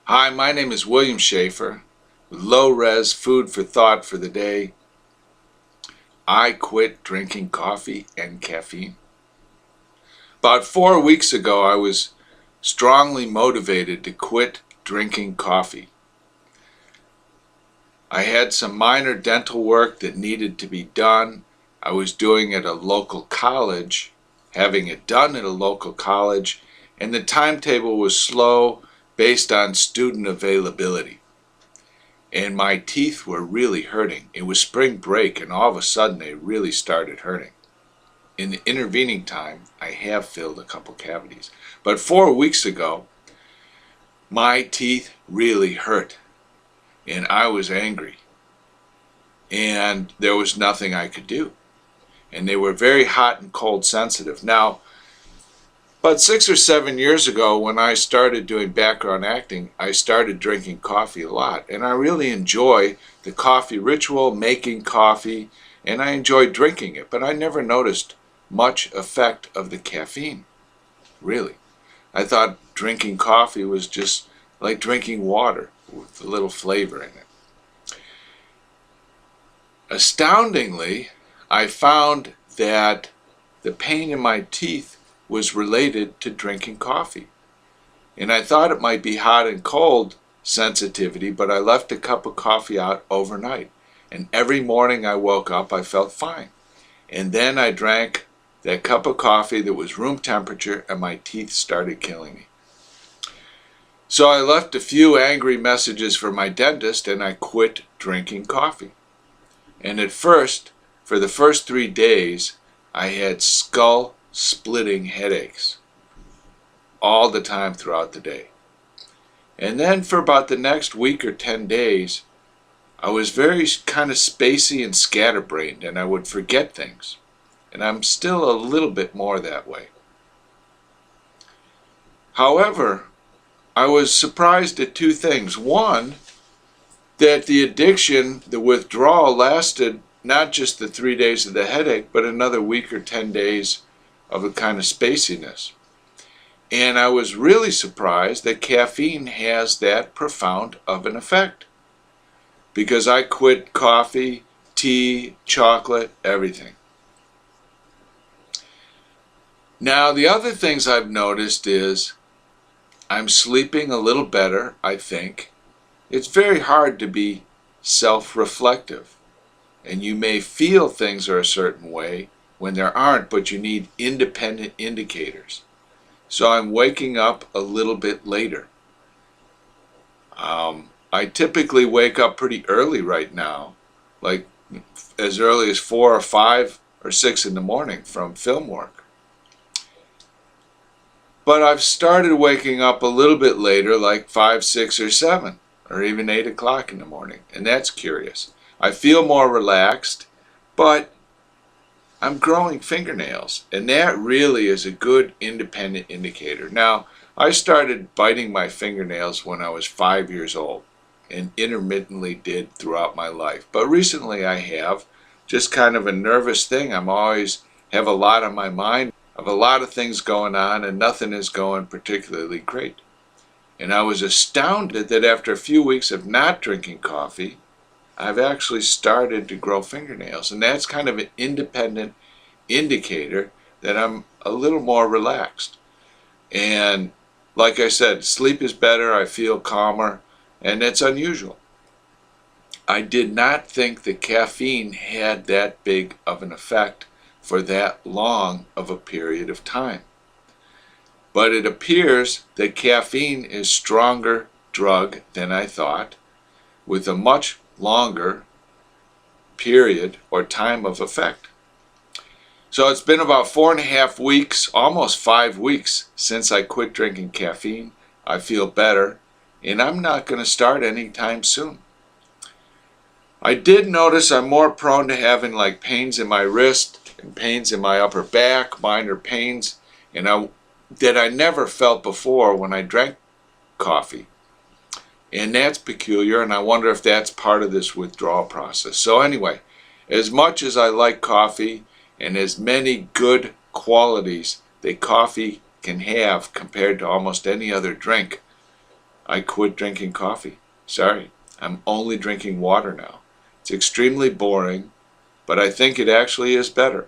Hi, my name is William Schaeffer with Low Res Food for Thought for the day. I quit drinking coffee and caffeine. About 4 weeks ago, I was strongly motivated to quit drinking coffee. I had some minor dental work that needed to be done. I was doing it at a local college, having it done at a local college, and the timetable was slow based on student availability. And my teeth were really hurting. It was spring break, and all of a sudden they really started hurting. In the intervening time, I have filled a couple cavities. But 4 weeks ago, my teeth really hurt, and I was angry. And there was nothing I could do. And they were very hot and cold sensitive. Now, about 6 or 7 years ago, when I started doing background acting, I started drinking coffee a lot. And I really enjoy the coffee ritual, making coffee, and I enjoy drinking it. But I never noticed much effect of the caffeine, really. I thought drinking coffee was just like drinking water with a little flavor in it. Astoundingly, I found that the pain in my teeth was related to drinking coffee. And I thought it might be hot and cold sensitivity, but I left a cup of coffee out overnight. And every morning I woke up, I felt fine. And then I drank that cup of coffee that was room temperature, and my teeth started killing me. So I left a few angry messages for my dentist, and I quit drinking coffee. And at first, for the first 3 days, I had skull-splitting headaches all the time throughout the day. And then for about the next week or 10 days, I was very kind of spacey and scatterbrained, and I would forget things. And I'm still a little bit more that way. However, I was surprised at two things. One, that the addiction, the withdrawal, lasted not just the 3 days of the headache, but another week or 10 days of a kind of spaciness. And I was really surprised that caffeine has that profound of an effect. Because I quit coffee, tea, chocolate, everything. Now, the other things I've noticed is I'm sleeping a little better, I think. It's very hard to be self-reflective. And you may feel things are a certain way when there aren't, but you need independent indicators. So I'm waking up a little bit later. I typically wake up pretty early right now, like as early as 4 or 5 or 6 in the morning from film work. But I've started waking up a little bit later, like 5, 6, or 7, or even 8 o'clock in the morning, and that's curious. I feel more relaxed, but I'm growing fingernails, and that really is a good independent indicator. Now, I started biting my fingernails when I was 5 years old, and intermittently did throughout my life. But recently I have, just kind of a nervous thing. I'm always have a lot on my mind. I have a lot of things going on, and nothing is going particularly great. And I was astounded that after a few weeks of not drinking coffee, I've actually started to grow fingernails. And that's kind of an independent indicator that I'm a little more relaxed. And like I said, sleep is better, I feel calmer, and it's unusual. I did not think that caffeine had that big of an effect for that long of a period of time. But it appears that caffeine is a stronger drug than I thought, with a much longer period or time of effect. So it's been about 4.5 weeks, almost 5 weeks, since I quit drinking caffeine. I feel better, and I'm not going to start anytime soon. I did notice I'm more prone to having like pains in my wrist and pains in my upper back, minor pains, that I never felt before when I drank coffee. And that's peculiar, and I wonder if that's part of this withdrawal process. So anyway, as much as I like coffee and as many good qualities that coffee can have compared to almost any other drink, I quit drinking coffee. Sorry, I'm only drinking water now. It's extremely boring, but I think it actually is better.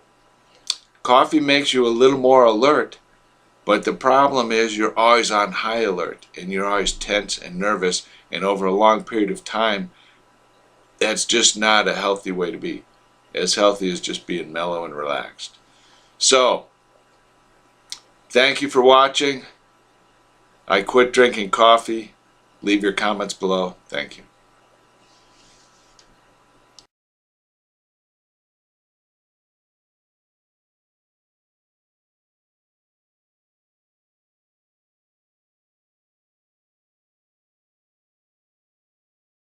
Coffee makes you a little more alert, but the problem is you're always on high alert and you're always tense and nervous, and over a long period of time, that's just not a healthy way to be. As healthy as just being mellow and relaxed. So, thank you for watching. I quit drinking coffee. Leave your comments below. Thank you.